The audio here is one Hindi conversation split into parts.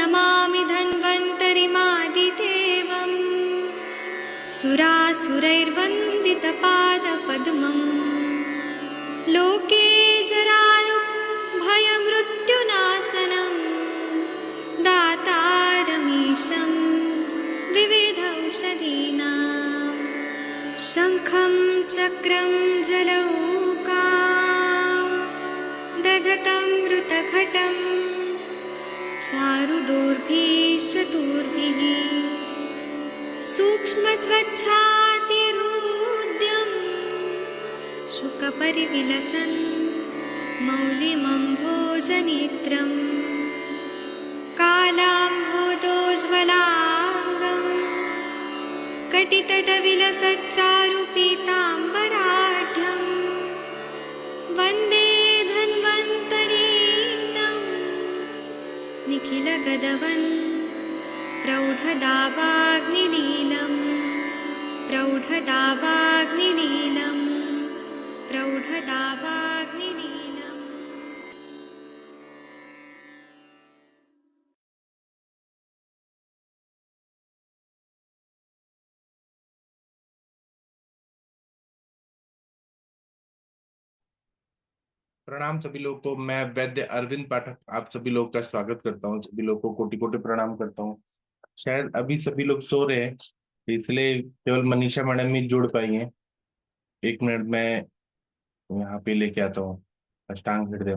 नमामि धन्वन्तरिमादिदेवम् सुरासुरैर्वन्दितपादपद्मम् लोके जरारुभयमृत्युनाशनं दातारमीशं विविधौषधीनां शङ्खं चक्रं जलौकां दधतं मृतघटं चारुदोर्भिश्चतुर्भिः सूक्ष्मस्वच्छातिरुद्यं शुकपरिविलसन् मौलिमम्भोजनेत्रं कालाम्भोदोज्ज्वलाङ्गं कटितटविलसच्चारुपीताम्बराढ्यं वन्दे धन्वन्तरीतं निखिलगदवन् प्रौढदावाग्निलीलं प्रौढदावाग्निलीलं प्रौढदावाग्निलीलम्। प्रणाम सभी लोग को। मैं वैद्य अरविंद पाठक आप सभी लोग का स्वागत करता हूँ। सभी लोग को कोटि कोटि प्रणाम करता हूँ। शायद अभी सभी लोग सो रहे हैं, इसलिए केवल मनीषा मैडम ही जुड़ पाई हैं। 1 मिनट मैं यहाँ पे लेके आता हूँ अष्टांग हृदय।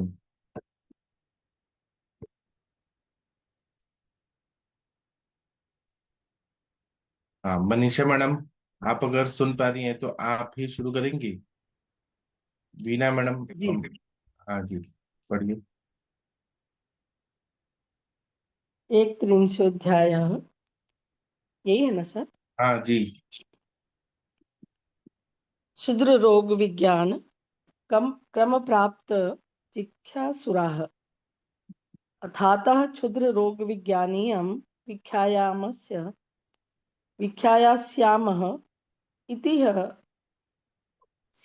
हाँ मनीषा मैडम, आप अगर सुन पा रही हैं तो आप ही शुरू करेंगी। वीना मैडम जी हाँ जी, पढ़िए। एक त्रिंशोऽध्यायः, यही है ना सर? हाँ जी। क्षुद्र रोग विज्ञान क्रम प्राप्त शिक्षासुराः अथातः क्षुद्र रोग विज्ञानीयं विख्यायास्यामः इति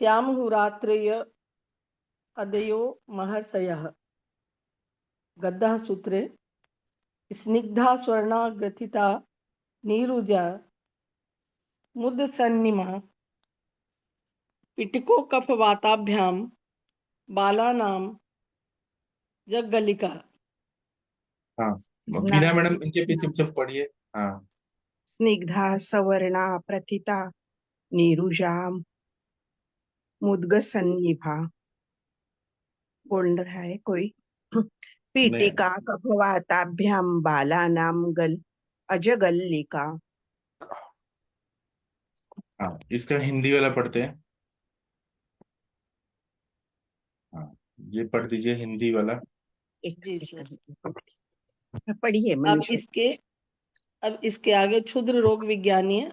स्यामुरात्रय अदयो महर्षयः। गद्दः सूत्रे स्निग्धा स्वर्णा ग्रथिता नीरुजा मुदसन्निमा पिटको कफवाताभ्यां बालानां जगलिका। हाँ वीना मैडम इनके पीछे पीछे पढ़िए। हाँ। स्निग्धा सवर्णा प्रथिता नीरुजा मुद्गसन्निभा। बोल रहा है कोई? पीटिका कफवाताभ्यां बालानां अजगल्लिका। हाँ इसका हिंदी वाला पढ़ते हैं। हाँ ये पढ़ दीजिए हिंदी वाला। एक जी सर। सेकंड पढ़िए अब मनीषा। इसके आगे क्षुद्र रोग विज्ञानीय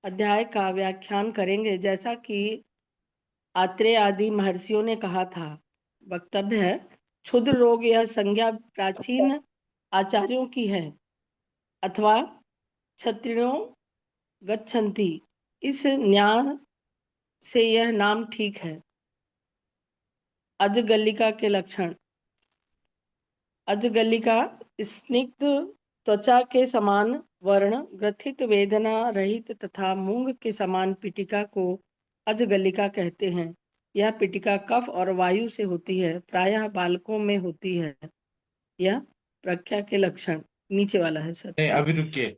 अध्याय का व्याख्यान करेंगे। जैसा कि आत्रेय आदि महर्षियों ने कहा था। वक्तव्य है, क्षुद्र रोग यह संज्ञा प्राचीन आचार्यों की है अथवा क्षत्रियों गच्छन्ति, इस न्याय से यह नाम ठीक है। अजगल्लिका के लक्षण। अजगल्लिका स्निग्ध त्वचा के समान वर्ण, ग्रथित वेदना रहित तथा मूंग के समान पिटिका को अजगल्लिका कहते हैं। यह पिटिका कफ और वायु से होती है, प्रायः बालकों में होती है। यह प्रख्या के लक्षण। नीचे वाला है सर। नहीं अभी रुकिए,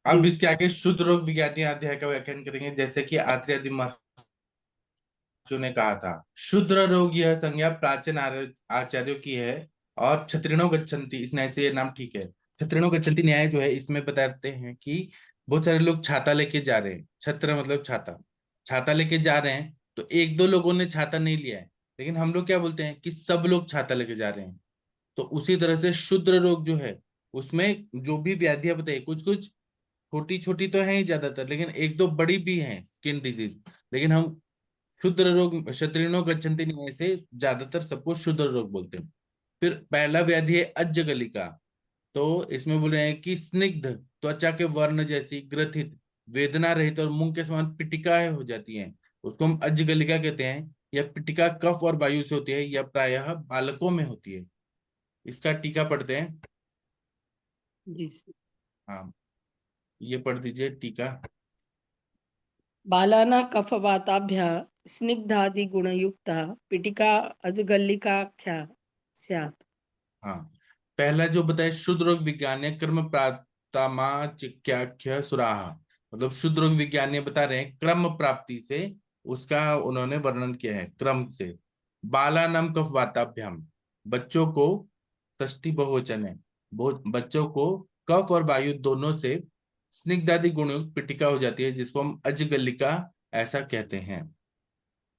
अब इसके आगे शुद्ध रोग विज्ञानी अध्याय का व्याख्यान करेंगे। जैसे कि आत्रेय आदि महर्षियों ने कहा था, शुद्र रोग यह संज्ञा प्राचीन आचार्यों की है और क्षत्रिणो गच्छन्ति, इस न्याय से ये नाम ठीक है। क्षत्रिणो गच्छन्ति न्याय जो है इसमें बताते हैं कि बहुत सारे लोग छाता लेके जा रहे हैं। छत्र मतलब छाता, छाता लेके जा रहे हैं तो एक दो लोगों ने छाता नहीं लिया है, लेकिन हम लोग क्या बोलते हैं कि सब लोग छाता लेके जा रहे हैं। तो उसी तरह से शुद्र रोग जो है उसमें जो भी व्याधियां बताइए, कुछ कुछ छोटी छोटी तो है ही ज्यादातर, लेकिन एक दो बड़ी भी हैं, स्किन डिजीज। लेकिन हम शुद्ध रोग क्षत्रियो गच्छन्ति न्याय से ज्यादातर सबको शुद्ध रोग बोलते हैं। फिर पहला व्याधि है अज्जगलिका। तो इसमें बोल रहे हैं कि स्निग्ध त्वचा के वर्ण जैसी ग्रथित वेदना रहित और मुंह के समान पिटिकाएं हो जाती हैं, उसको हम अज्जगलिका कहते हैं। यह पिटिका कफ और वायु से होती है, यह प्रायः बालकों में होती है। इसका टीका पढ़ते हैं। जी। हाँ, ये पढ़ दीजिए टीका। बालाना कफवाताभ्या स्निग्धादि गुणयुक्ता पीटिका अजगल्लिकाख्या स्यात्। हाँ, पहला जो बताया शुद्ध रोग विज्ञान कर्म प्राप्तमाचिक्याख्य सुराहा, मतलब शुद्ध रोग विज्ञान बता रहे हैं क्रम प्राप्ति से उसका उन्होंने वर्णन किया है, क्रम से। बालानाम कफ वाताभ्याम, बच्चों को, षष्ठी बहुवचन है, बच्चों को कफ और वायु दोनों से स्निग्धादि गुणयुक्त पिटिका हो जाती है, जिसको हम अजगल्लिका ऐसा कहते हैं।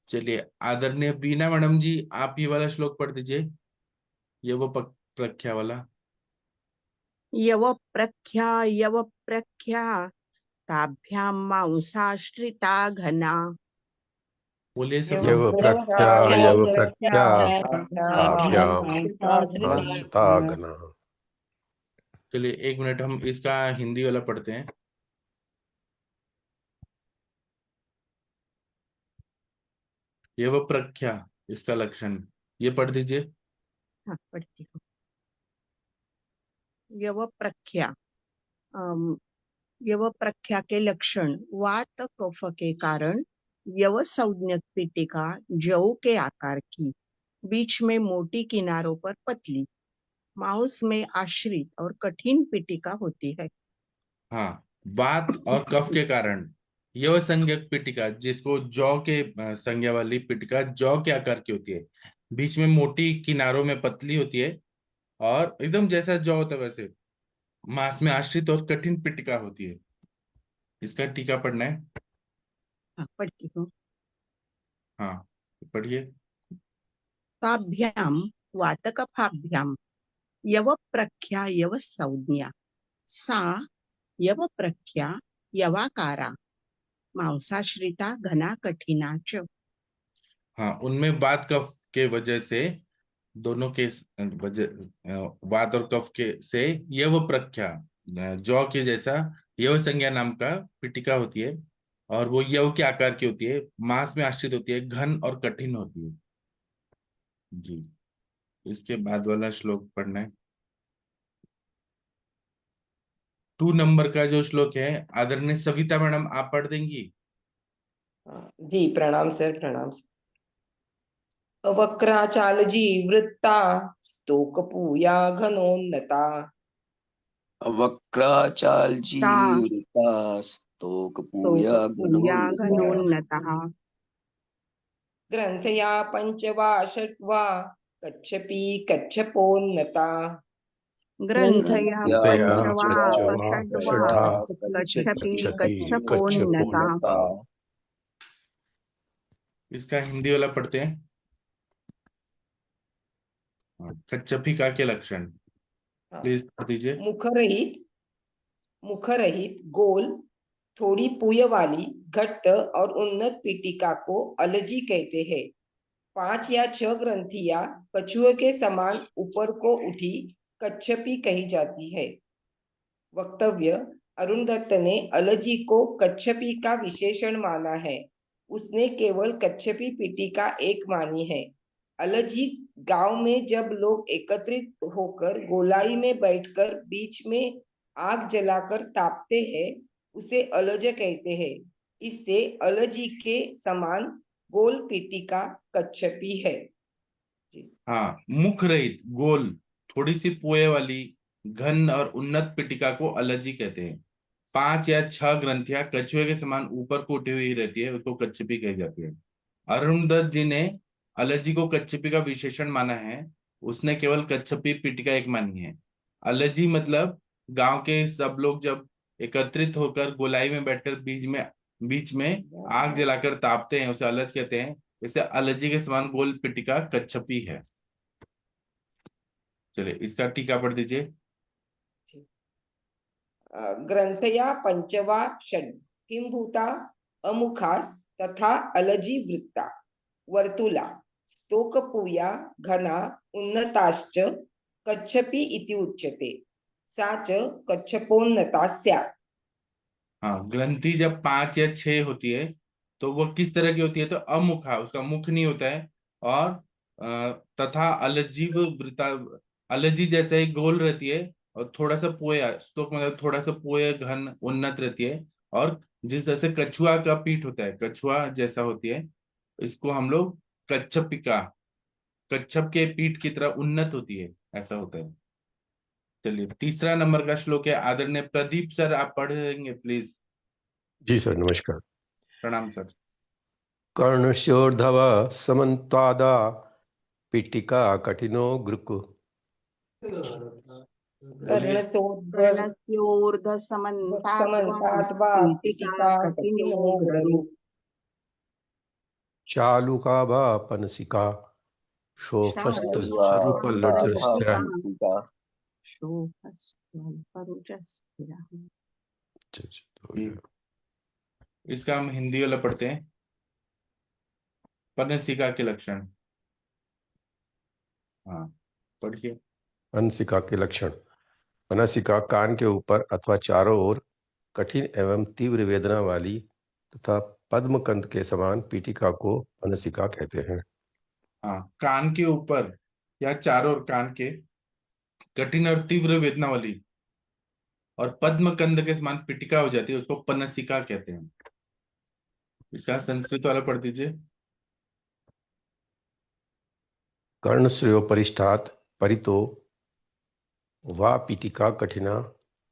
चलिए, आदरणीय वीणा मैडम जी, आप ये वाला श्लोक पढ़ दीजिए, ये वो प्रख्या वाला। यव प्रख्या ताभ्यां मांसाश्रिता घना। बोलिए सब यव लोग। प्रख्या यव प्रख्या ताभ्यां ताभ्यां आंसता घना। चलिए 1 मिनट, हम इसका हिंदी वाला पढ़ते हैं। ये वो प्रख्या, इसका लक्षण, ये पढ़ दीजिए। हाँ, पढ़ती हूँ। यव प्रख्या, यव प्रख्या के लक्षण, वात कफ के कारण, यव संज्ञक पीटिका जौ के आकार की, बीच में मोटी, किनारों पर पतली, मांस में आश्रित और कठिन पीटिका होती है। हाँ, वात और कफ के कारण यह संज्ञक पिटिका, जिसको जौ के संज्ञा वाली पिटिका जौ के आकार की होती है, बीच में मोटी, किनारों में पतली होती है, और एकदम जैसा जौ होता है वैसे मांस में आश्रित और कठिन पिटिका होती है। इसका टीका पढ़ना है। हाँ, पढ़ती हूँ। हाँ, पढ़िए। ताभ्याम वातकफाभ्याम यव प्रख्या यव संज्ञा, सा यव प्रख्या यवाकारा, मांसाश्रिता घना कठिना च। हाँ, उनमें वात कफ के वजह से, दोनों के वात और कफ के से यव प्रख्या, जौ के जैसा यव संज्ञा नाम का पिटिका होती है, और वो यव के आकार की होती है, मांस में आश्रित होती है, घन और कठिन होती है। जी, इसके बाद वाला श्लोक पढ़ना है। 2 नंबर का जो श्लोक है, आदरणीय सविता मैडम आप पढ़ देंगी। जी, प्रणाम सर, प्रणाम सर। वक्राचालजी वृत्ता स्तोकपूया घनोन्नता, वक्राचालजी वृता स्तोकपूया स्तोकपूया घनोन्नतः, ग्रंथया पंचवा षट्वा कच्छपी कच्छपोन्नता, ग्रंथया पंचवा षड्वा षठा कच्छपि कच्छपि कच्छपोन्नता। कच्छपोन्नता। इसका हिंदी वाला पढ़ते हैं। कच्छपिका के लक्षण प्लीज पढ़ दीजिए। मुख रहित गोल, थोड़ी पूय वाली, घट्ट और उन्नत पीटिका को अलजी कहते हैं। 5 या 6 ग्रंथियां कछुए के समान ऊपर को उठी कच्छपी कही जाती है। वक्तव्य: अरुण दत्त ने अलजी को कच्छपी का विशेषण माना है। उसने केवल कच्छपी पीटिका एक मानी है। अलजी गांव में जब लोग एकत्रित होकर गोलाई में बैठकर बीच में आग जलाकर तापते हैं, उसे अलज कहते हैं। इससे अलजी के समान गोल पीटिका कच्छपी है। हाँ, मुख रहित गोल, थोड़ी सी पोए वाली, घन और उन्नत पिटिका को अलजी कहते हैं। 5 या 6 ग्रंथियां कछुए के समान ऊपर को उठी हुई रहती है, उसको कच्छपी कही जाती है। अरुण दत्त जी ने अलजी को कच्छपी का विशेषण माना है। उसने केवल कच्छपी पिटिका एक मानी है। अलजी मतलब गांव के सब लोग जब एकत्रित होकर गोलाई में बैठकर बीच में आग जलाकर तापते हैं, उसे अलज कहते हैं। जैसे अलजी के समान गोल पिटिका कच्छपी है। चलिए, इसका टीका पढ़ दीजिए। ग्रंथया पंचवा षड किंभूता अमुखास तथा अलजी वृत्ता वर्तुला स्तोकपूया घना उन्नताश्च कच्छपी इति उच्यते, सा च कच्छपोन्नता स्यात्। हाँ, ग्रंथि जब 5 या 6 होती है तो वो किस तरह की होती है? तो अमुखा, उसका मुख नहीं होता है, और तथा अलजीव वृता, अलजी जैसे ही गोल रहती है, और थोड़ा सा पोया, स्तोक मतलब थोड़ा सा पोया घन उन्नत रहती है। और जिस तरह से कछुआ का पीठ होता है, कछुआ जैसा होती है, इसको हम लोग कच्छपिका, कच्छप के पीठ की तरह उन्नत होती है, ऐसा होता है। चलिए, तीसरा नंबर का श्लोक है, आदरणीय प्रदीप सर आप पढ़ देंगे प्लीज। जी सर, नमस्कार। प्रणाम सर। कर्णस्योर्धव समन्तादा पीठिका कठिनो गृक। बोलिए। कर्णस्योर्ध्वसमन्ताद्वा पीठिका पीठिका कठिनो कठिनो गरुः। गरुः। चालुकाभा पनसिका शैलवा शोफस्तरूपलज्जस्थिरा। पीठिका। शोभस्वल्परुजस्थिरः। तो जी, इसका हम हिंदी वाला पढ़ते हैं। पनसिका के लक्षण। हाँ, पढ़िए। पनसिका के लक्षण। पनसिका कान के ऊपर अथवा चारों ओर कठिन एवं तीव्र वेदना वाली तथा पद्मकंद के समान पीठिका को पनसिका कहते हैं। हाँ, कान के ऊपर या चारों ओर कान के कठिन और तीव्र वेदना वाली और पद्म कंद के समान पिटिका हो जाती है, उसको पनसिका कहते हैं। इसका संस्कृत वाला पढ़ दीजिए। कर्णश्रेयोपरिष्ठात् परितो वा पीठिका कठिना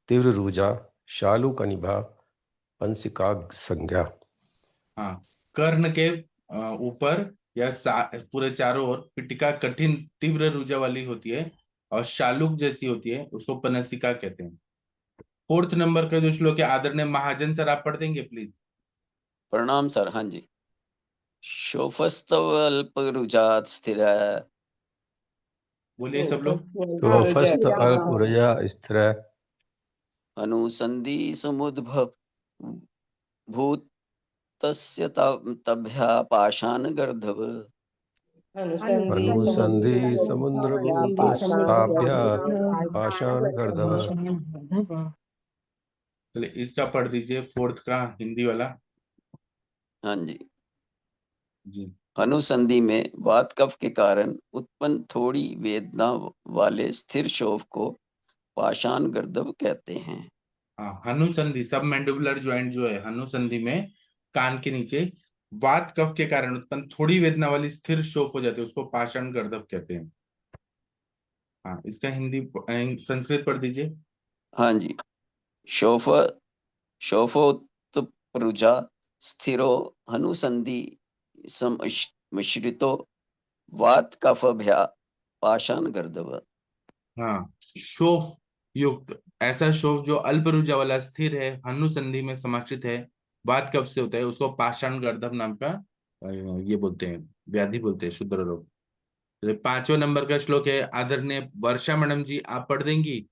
तीव्र रुजा शालुकनिभा पंसिका संज्ञा। हाँ, कर्ण के ऊपर या पूरे चारों ओर पिटिका कठिन तीव्र रुजा वाली होती है और शालुक जैसी होती है, उसको पनसिका कहते हैं। फोर्थ नंबर का जो श्लोक है, आदरणीय महाजन सर आप पढ़ देंगे प्लीज। प्रणाम सर। हाँ जी। शोफस्तव अल्परुजात् स्थिर। बोलिए सब लोग। शोफस्त अल्परुजा स्थिर अनुसंधि समुद्भव भूतस्य तभ्या पाषाण गर्धव। अनुसंधि समुद्रभूतस्ताभ्या पाषाण गर्दभ। चलिए, इसका पढ़ दीजिए, फोर्थ का हिंदी वाला। हाँ जी। जी। अनुसंधि में वात कफ के कारण उत्पन्न थोड़ी वेदना वाले स्थिर शोफ को पाषाण गर्दभ कहते हैं। हाँ, हनुसंधि सब मैंडिबुलर ज्वाइंट जो है, हनुसंधि में कान के नीचे वात कफ के कारण उत्पन्न थोड़ी वेदना वाली स्थिर शोफ हो जाती है, उसको पाषाण गर्दभ कहते हैं। हाँ, इसका हिंदी संस्कृत पढ़ दीजिए। हाँ जी। शोफ शोफोत्परुजा स्थिरो हनुसंधि मिश्रितो वात कफभ्या पाषाण गर्दभ। हाँ, शोफ युक्त ऐसा शोफ जो अल्प रुजा वाला स्थिर है, हनुसंधि में समाश्रित है, वात कफ से होता है, उसको पाषाण गर्दभ नाम का ये बोलते हैं, व्याधि बोलते हैं, शुद्र रोग। तो पांचवें नंबर का श्लोक है, आदरणीय वर्षा मैडम जी आप पढ़ देंगी।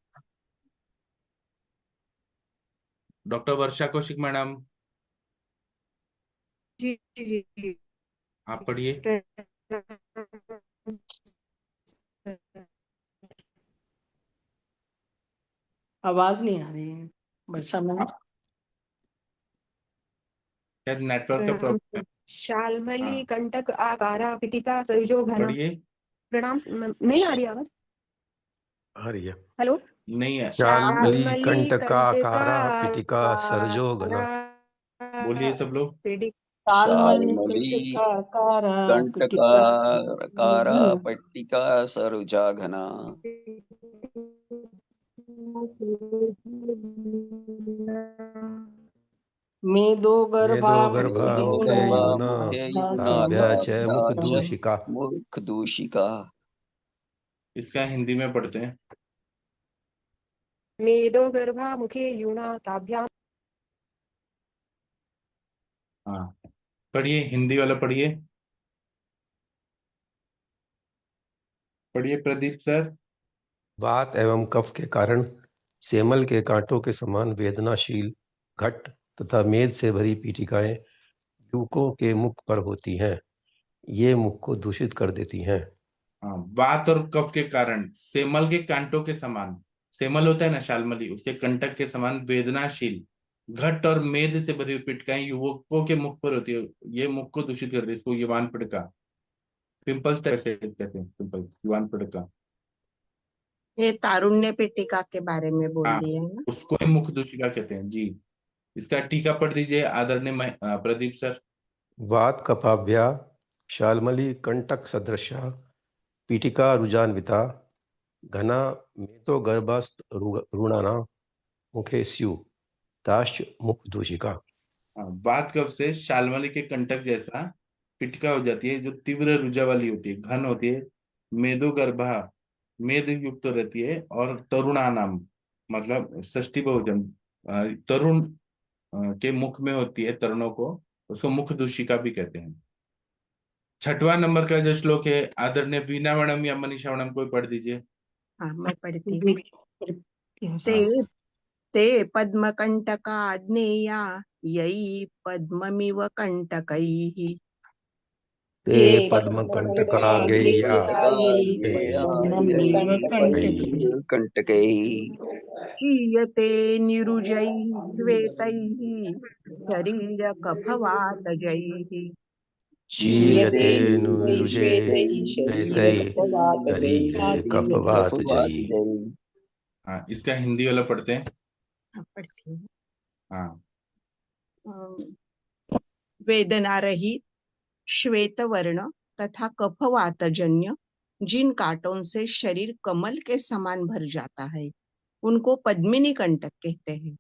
डॉक्टर वर्षा कौशिक मैडम जी जी जी। आप पढ़िए। आवाज नहीं आ रही है वर्षा मैम। शायद नेटवर्क का प्रॉब्लम है। शाल्मली हाँ, कंटक आकारा पिटिका सरोजो घना। पढ़िए। प्रणाम नहीं आ रही आवाज। आ रही है। हेलो। नहीं है। शाल्मली शाल्मली कंटकाकारा पीठिका सरजो घना। बोलिए सब लोग। शाल्मली कंटकाकारा पट्टिका सरुजा घना। मेदो गर्भा गर्भा मुखे यूना ताभ्या च मुख दूषिका। मुख दूषिका। इसका हिंदी में पढ़ते हैं। मेदो गर्भा मुखे यूना ताभ्याम। हाँ, पढ़िए, हिंदी वाला पढ़िए। पढ़िए प्रदीप सर। वात एवं कफ के कारण सेमल के कांटों के समान वेदनाशील घट तथा मेद से भरी पीठिकाएं युवकों के मुख पर होती हैं। ये मुख को दूषित कर देती हैं। हाँ, वात और कफ के कारण सेमल के कांटों के समान, सेमल होता है ना शालमली, उसके कंटक के समान वेदनाशील घट और मेद से भरी हुई पिटकाएं युवकों के मुख पर होती है, ये मुख को दूषित कर देती है, इसको युवान पिटका, पिंपल्स टाइप से कहते हैं, पिंपल्स, युवान पिटका। ये तारुण्य पेटिका के बारे में बोल हाँ, दिया ना। उसको ही मुख दूषिका कहते हैं जी। इसका टीका पढ़ दीजिए आदरणीय प्रदीप सर। वात कफाभ्या शाल्मली कंटक सदृशा पीठिका रुजान्विता घना मेतो गर्भस्थ रुणाना मुखे स्यु ताश्च मुख दूषिका। वात कफ से शाल्मली के कंटक जैसा पिटका हो जाती है, जो तीव्र रुजा वाली होती है, घन होती है, मेदो गर्भा मेद युक्त रहती है, और तरुणानाम मतलब षष्ठी बहुवचन तरुण के मुख में होती है, तरुणों को, उसको मुख दूषिका भी कहते हैं। छठवां नंबर का जो श्लोक है आदरणीय वीणा मैडम या मनीषा मैडम कोई पढ़ दीजिए। हाँ, मैं पढ़ती हूँ। ते हाँ, ते पद्मकंटका ज्ञेया यई पद्ममिव कंटकैः ते पद्म कंटका गेया चीयते निरुजैः श्वेतैः शरीर कफवातजैः चीयते नुरुजे श्वेतै शरीरे कफवातजैः। हाँ, इसका हिंदी वाला पढ़ते हैं। हाँ, पढ़ती हूँ। हाँ, वेदना रहित श्वेत वर्ण तथा कफवातजन्य जिन कांटों से शरीर कमल के समान भर जाता है उनको पद्मिनी कंटक कहते हैं।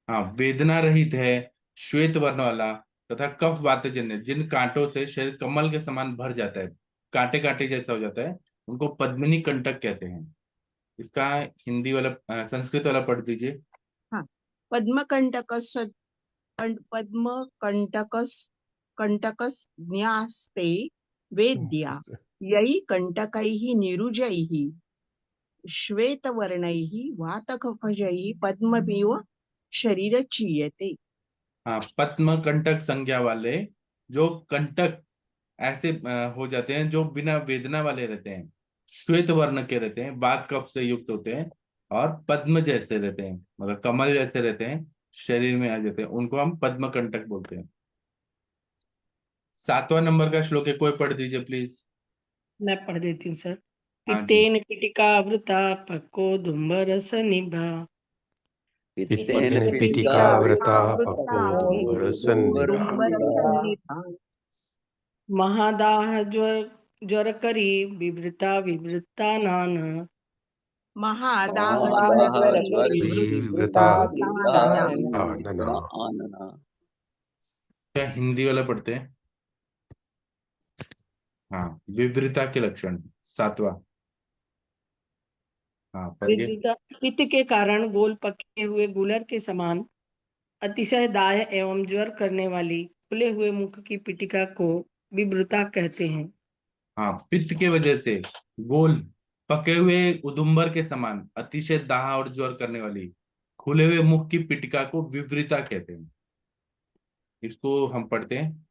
हाँ, वेदना रहित है, श्वेत वर्ण वाला तथा कफ वातजन्य जिन कांटों से शरीर कमल के समान भर जाता है, कांटे कांटे जैसा हो जाता है, उनको पद्मिनी कंटक कहते हैं। इसका हिंदी वाला संस्कृत वाला पढ़ दीजिए। हाँ, पद्म कंटकस कंटकस न्यास्ते वेद्या यही कंटकैः निरुजैः श्वेतवर्णैः वातकफजैः पद्ममिव शरीर चीयते। हाँ, पद्म कंटक संज्ञा वाले जो कंटक ऐसे हो जाते हैं जो बिना वेदना वाले रहते हैं, श्वेत वर्ण के रहते हैं, वात कफ से युक्त होते हैं, और पद्म जैसे रहते हैं, मतलब कमल जैसे रहते हैं, शरीर में आ जाते हैं, उनको हम पद्म कंटक बोलते हैं। सातवां नंबर का श्लोक है, कोई पढ़ दीजिए प्लीज। मैं पढ़ देती हूँ सर। हाँ जी। पित्तेन पिटिकावृता पक्को धूम्ररस निभा पित्तेन पिटिकावृता पको दुम्बरसन्निभा महादाह ज्वरकरी विवृता विवृत्तानान महादाह विवृता आनना। क्या हिंदी वाला पढ़ते हैं? हाँ, विवृता के लक्षण सातवां। हाँ, पढ़िए। विवृता पित्त के कारण गोल पके हुए गुलर के समान अतिशय दाह एवं ज्वर करने वाली खुले हुए मुख की पिटिका को विवृता कहते हैं। हाँ, पित्त के वजह से गोल पके हुए उदुम्बर के समान अतिशय दाह और ज्वर करने वाली खुले हुए मुख की पिटिका को विवृता कहते हैं। इसको हम पढ़ते हैं।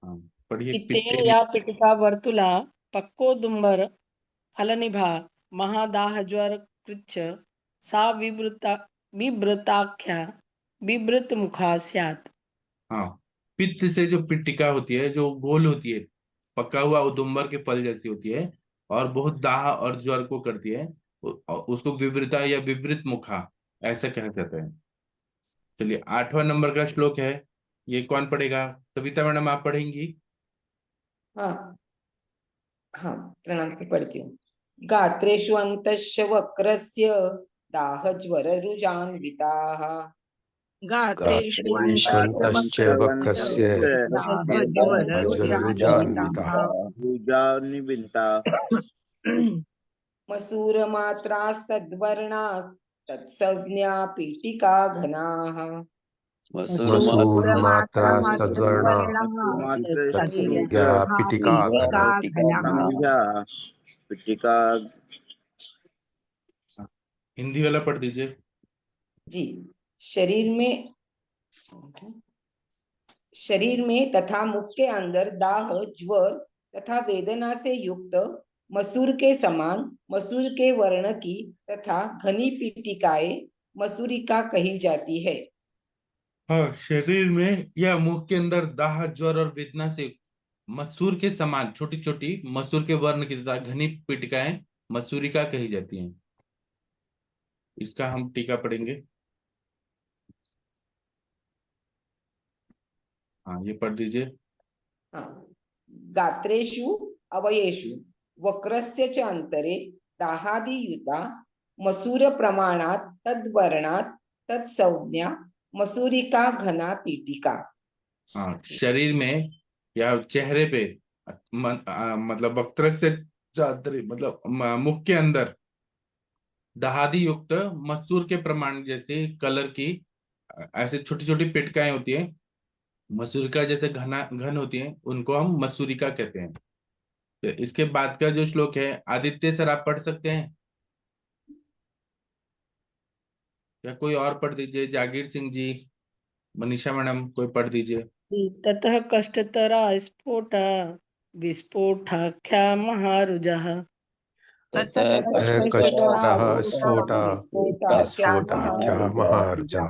हाँ, पढ़िए। पित्तेन या पिटिका वर्तुला पक्को दुम्बर फलनिभा महादाह ज्वर कृच्छ सा विवृताख्या विवृत मुखा स्यात्। हाँ, पित्त से जो पिटिका होती है, जो गोल होती है, पका हुआ उदुम्बर के फल जैसी होती है, और बहुत दाह और ज्वर को करती है, उसको विवृता या विवृत मुखा ऐसा कहा जाता है। चलिए, आठवां नंबर का श्लोक है, ये कौन पढ़ेगा? सविता मैडम, आप पढ़ेंगी? हाँ हाँ, प्रणाम से पढ़ती हूँ। गात्रेषु अन्तश्च वक्रस्य दाहज्वररुजान्विताः गात्रेषु गात्रेष्वन्तश्च वक्रस्य दाहज्वररुजान्विताः मसूरमात्रास्तद्वर्णात् तत्संज्ञा पीठिका घनाः मसूरमात्रास्तद्वर्णा तत्संज्ञा पिटिका हिंदी वाला पढ़ दीजिए जी। शरीर में तथा मुख के अंदर दाह ज्वर तथा वेदना से युक्त मसूर के समान मसूर के वर्ण की तथा घनी पीठिकाएं मसूरिका कही जाती है। हाँ, शरीर में या मुख के अंदर दाह ज्वर और वेदना से मसूर के समान छोटी छोटी मसूर के वर्ण की तथा घनी पिटिकाएं मसूरिका कही जाती हैं। इसका हम टीका पढ़ेंगे। हाँ, ये पढ़ दीजिए। हाँ। गात्रेषु अवयेषु वक्रस्य च अंतरे दाहादियुता मसूर प्रमाणात् तद्वर्णात् तत्संज्ञा मसूरिका घना पीटिका। हाँ, शरीर में या चेहरे पे मतलब वक्र से चादरी मतलब मुख के अंदर दहादी युक्त मसूर के प्रमाण जैसे कलर की ऐसे छोटी छोटी पिटकाएं होती हैं, मसूर का जैसे घन होती हैं, उनको हम मसूरिका कहते हैं। तो इसके बाद का जो श्लोक है, आदित्य सर आप पढ़ सकते हैं या कोई और पढ़ दीजिए? जागीर सिंह जी, मनीषा मैडम, कोई पढ़ दीजिए। ततः कष्टतरा स्फोट विस्फोटाख्या महारुजः ततः कष्टतरः स्फोटा स्फोटा विस्फोटाख्यः महारुजः।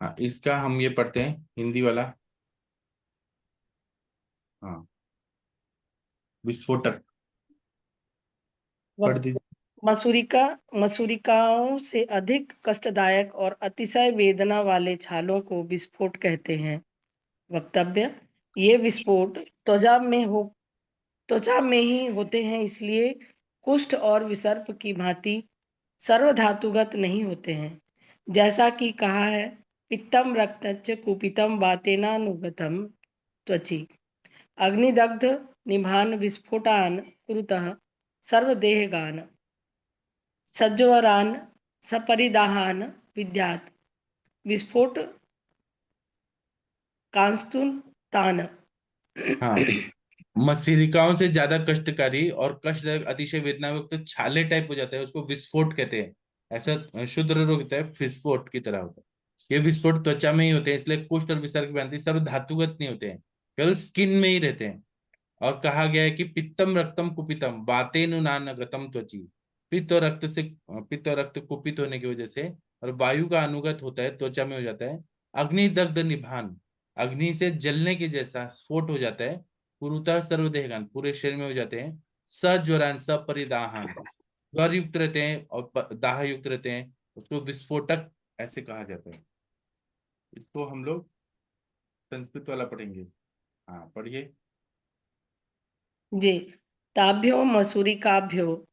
हाँ, इसका हम ये पढ़ते हैं हिंदी वाला। हाँ, विस्फोटक पढ़ दीजिए। मसूरिकाओं से अधिक कष्टदायक और अतिशय वेदना वाले छालों को विस्फोट कहते हैं। वक्तव्य: ये विस्फोट त्वचा में ही होते हैं, इसलिए कुष्ठ और विसर्प की भांति सर्वधातुगत नहीं होते हैं। जैसा कि कहा है, पित्तम रक्तच्च कुपितम वातेनानुगतम त्वचि अग्निदग्ध निभान विस्फोटान कुरुतः सर्वदेहगान सज्वरान सपरिदाहान विद्यात् विस्फोट कांस्तुन तान। हाँ, मसूरिकाओं से ज्यादा कष्टकारी और कष्टदायक अतिशय वेदना युक्त छाले टाइप हो जाता है, उसको विस्फोट कहते हैं। ऐसा शुद्र रोग होता है, विस्फोट की तरह होता है। ये विस्फोट त्वचा में ही होते हैं, इसलिए कुष्ठ और विसर्ग की भांति सर्व धातुगत नहीं होते हैं, केवल स्किन में ही रहते हैं। और कहा गया है कि पित्तम रक्तम कुपितम वातेनुनानगतम त्वचि, पित्त और रक्त कुपित होने की वजह से और वायु का अनुगत होता है, त्वचा में हो जाता है। अग्निदग्ध निभान, अग्नि से जलने के जैसा स्फोट हो जाता है। पुरुतः सर्वदेहगान, पूरे शरीर में हो जाते हैं। सज्वरान सपरिदाहान, ज्वर युक्त रहते हैं और दाह युक्त रहते हैं, उसको विस्फोटक ऐसे कहा जाता है। इसको हम लोग संस्कृत वाला पढ़ेंगे। हाँ, पढ़िए। जी। ताभ्यो मसूरिकाभ्यो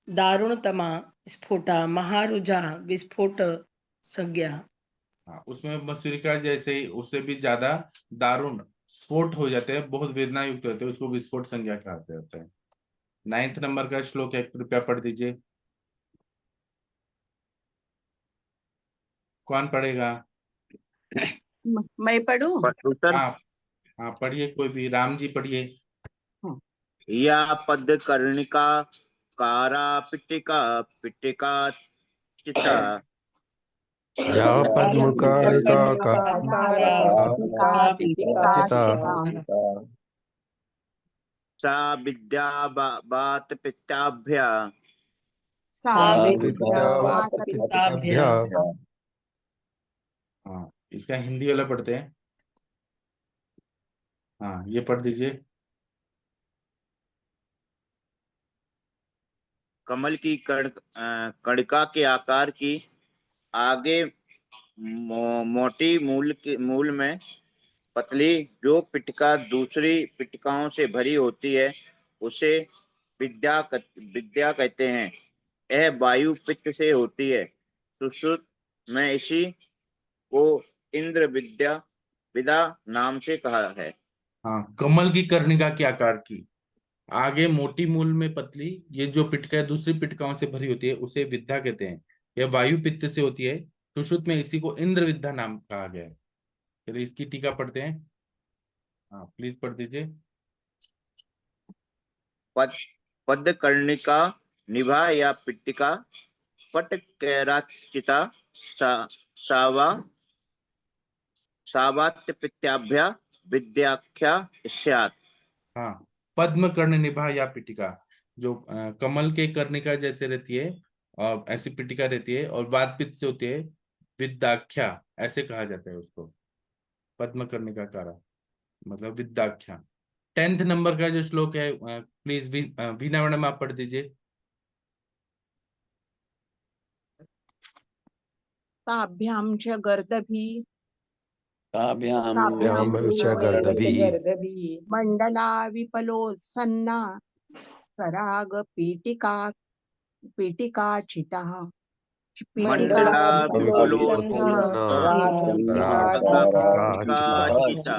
दारुणतमा स्फोटा महारुजा विस्फोट संज्ञा। हाँ, उसमें मसूरिका जैसे ही उससे भी ज्यादा दारुण स्फोट हो जाते हैं, बहुत वेदना युक्त होते हैं, उसको विस्फोट संज्ञा कहा जाता है। 9th नंबर का श्लोक है, कृपया पढ़ दीजिए। कौन पढ़ेगा? मैं पढ़ूं? सर, हाँ हाँ, पढ़िए, कोई भी, राम जी पढ़िए। या पद कर्णिका कारा पिटिका पिटिका चिता या पद्मकालिका चिता सा विद्या बात पित्ताभ्या विद्यावातपिताभ्या। हाँ, इसका हिंदी वाला पढ़ते हैं। हाँ, ये पढ़ दीजिए। कमल की कणिका के आकार की, आगे मोटी मूल में पतली, जो पिटिका दूसरी पिटिकाओं से भरी होती है, उसे विद्या कहते हैं। यह वायु पित्त से होती है। सुश्रुत में इसी को इंद्र विदा नाम से कहा है। हाँ, कमल की कर्णिका के आकार की, आगे मोटी मूल में पतली, ये जो पिटका दूसरी पिटकाओं से भरी होती है, उसे विद्या कहते हैं। यह वायु पित्त से होती है। सुश्रुत में इसी को इंद्र विद्या नाम कहा गया है। चलिए इसकी टीका पढ़ते हैं। हाँ, प्लीज पढ़ दीजिए। पद कर्णिका निभा या पिट्टिका पट कैराचिता सावा सावात्य पित्याभ्या विद्याख्या स्यात्। हाँ, पद्म कर्ण निभा या पिटिका, जो कमल के कर्णिका जैसे रहती है और ऐसी पिटिका रहती है और वात पित्त से होती है, विद्याख्या ऐसे कहा जाता है उसको। पद्म कर्णिका कारा मतलब विद्याख्या। 10th नंबर का जो श्लोक है, प्लीज वीना मैडम आप पढ़ दीजिए। ताभ्यां च गर्दभी ताभ्यां ताभ्यां च गर्दभी गर्दभी मंडला विपलोत्सन्ना सराग पीटिका पीटिकाचितः मंडला विपलोत्सन्ना पीटिका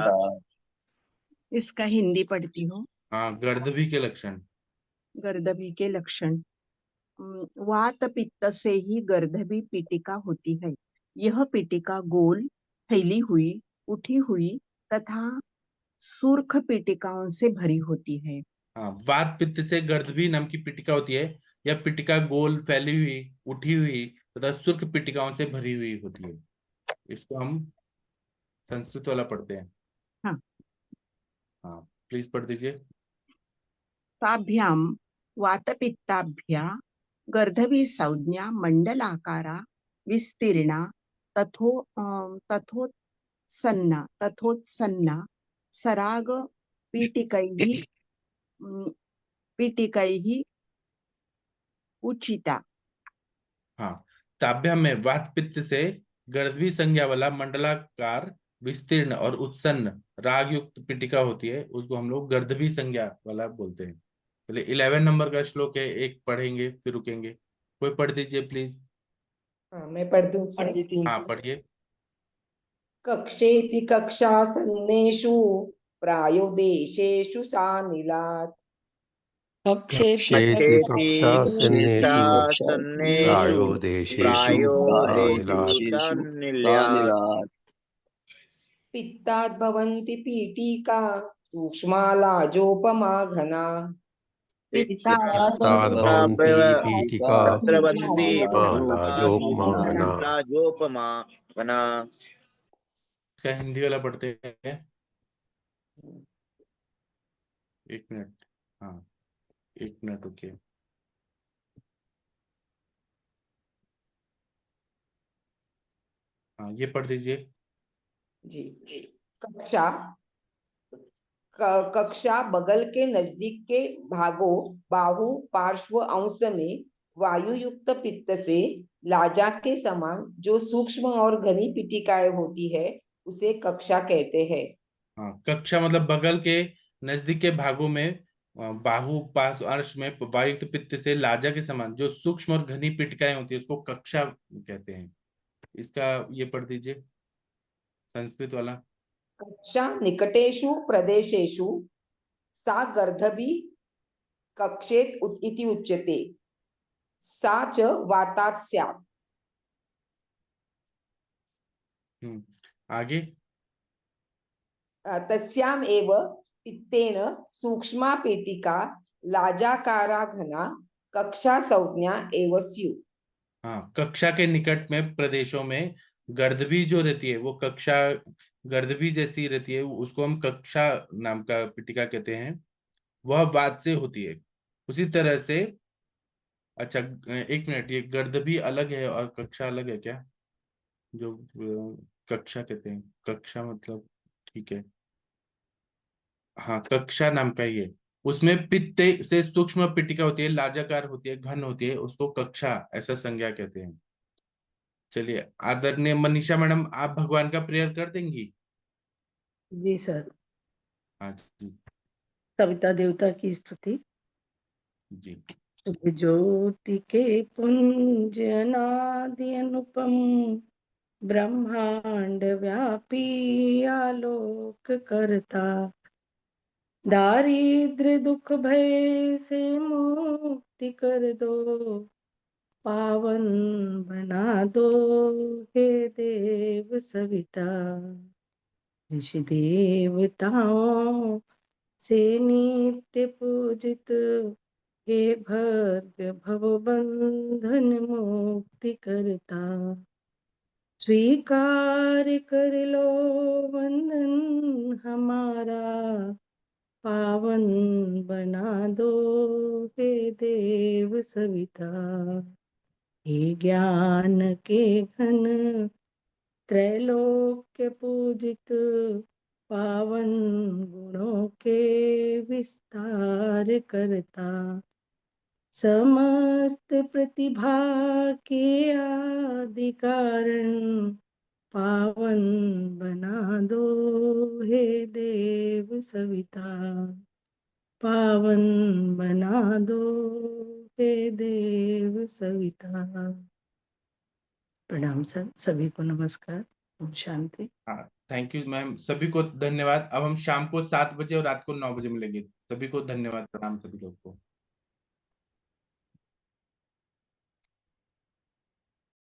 इसका हिंदी पढ़ती हूँ। हाँ, गर्दभी के लक्षण। गर्दभी के लक्षण। वात पित्त से ही गर्दभी पीटिका होती है। यह पीटिका गोल, फैली हुई, उठी हुई तथा सुर्ख पीटिकाओं से भरी होती है। हाँ, वात पित्त से गर्दभी नाम की पीटिका होती है। यह पीटिका गोल, फैली हुई, उठी हुई तथा शुष्क पीटिकाओं से भरी हुई होती है। इसको हम संस्कृत वाला पढ़ते हैं। हाँ। हाँ, प्लीज पढ़ दीजिए। ताभ्यां वातपित्ताभ्या गर्दभी संज्ञा मंडलाकारा विस्तीर्णा तथोत्सन्ना सराग पीटिकैः पीटिकैः उचिता। हाँ, ताभ्याम में वात पित्त से गर्दभी संज्ञा वाला मंडलाकार, विस्तीर्ण और उत्सन्न राग युक्त पीटिका होती है, उसको हम लोग गर्दभी संज्ञा वाला बोलते हैं। चलिए 11 नंबर का श्लोक है, एक पढ़ेंगे फिर रुकेंगे। कोई पढ़ दीजिए प्लीज। हाँ, मैं पढ़ दूं सर। पढ़ देती हूँ। हाँ, पढ़िए। कक्षेति कक्षासन्नेषु प्रायो देशेषु सानिलात् कक्षेति कक्षासन्नेषु प्रायो देशेषु सानिलात् पित्ताद् भवन्ति पीठिका सूक्ष्मालाजोपमा घना पित्ताद् भवन्ति पीठिका लाजोपमा घना। लाजोपमा घना। क्या हिंदी वाला पढ़ते हैं? एक मिनट। हाँ, एक मिनट रुकिए। हाँ, ये पढ़ दीजिए। जी जी। कक्षा कक्षा बगल के नजदीक के भागों बाहु पार्श्व अंश में वायु युक्त पित्त से लाजा के समान जो सूक्ष्म और घनी पीठिकाएं होती है उसे कक्षा कहते हैं। हाँ, कक्षा मतलब बगल के नजदीक के भागों में बाहु पास अर्श में वायुक्त पित्त से लाजा के समान जो सूक्ष्म और घनी पीठिकाएं होती है उसको कक्षा कहते हैं। इसका ये पढ़ दीजिए संस्कृत वाला। कक्षा निकटेषु प्रदेशेषु सा गर्दभी कक्षेत इति उच्यते सा च वातात् स्यात्। आगे। तस्याम एव पित्तेन सूक्ष्मा पेटिका लाजाकारा घना कक्षा संज्ञा एव स्यु। हाँ, कक्षा के निकट में प्रदेशों में गर्दभी जो रहती है वो कक्षा गर्दभी जैसी रहती है, उसको हम कक्षा नाम का पीटिका कहते हैं। वह वात से होती है। उसी तरह से अच्छा, एक मिनट, ये गर्दभी अलग है और कक्षा अलग है क्या? जो कक्षा कहते हैं, कक्षा मतलब ठीक है। हाँ, कक्षा नाम का ही है। उसमें पित्त से सूक्ष्म पीटिका होती है, लाजाकार होती है, घन होती है, उसको कक्षा ऐसा संज्ञा कहते हैं। चलिए, आदरणीय मनीषा मैडम, आप भगवान का प्रेयर कर देंगी? जी सर। हाँ जी। सविता देवता की स्तुति। जी। शुभ ज्योति के पुंज अनादि अनुपम ब्रह्मांड व्यापी आलोक करता दारिद्र दुख भय से मुक्ति कर दो पावन बना दो हे देव सविता। ऋषि देवताओं से नित्य पूजित हे भर्ग भव बंधन मुक्ति करता स्वीकार कर लो वंदन हमारा पावन बना दो हे देव सविता। हे ज्ञान के घन त्रैलोक्य पूजित पावन गुणों के विस्तार करता समस्त प्रतिभा के आदि कारण पावन बना दो हे देव सविता, पावन बना दो हे देव सविता। प्रणाम सर, सभी को नमस्कार, ओम शांति। हाँ, थैंक यू मैम, सभी को धन्यवाद। अब हम शाम को 7 बजे और रात को 9 बजे मिलेंगे। सभी को धन्यवाद, प्रणाम सभी लोग को।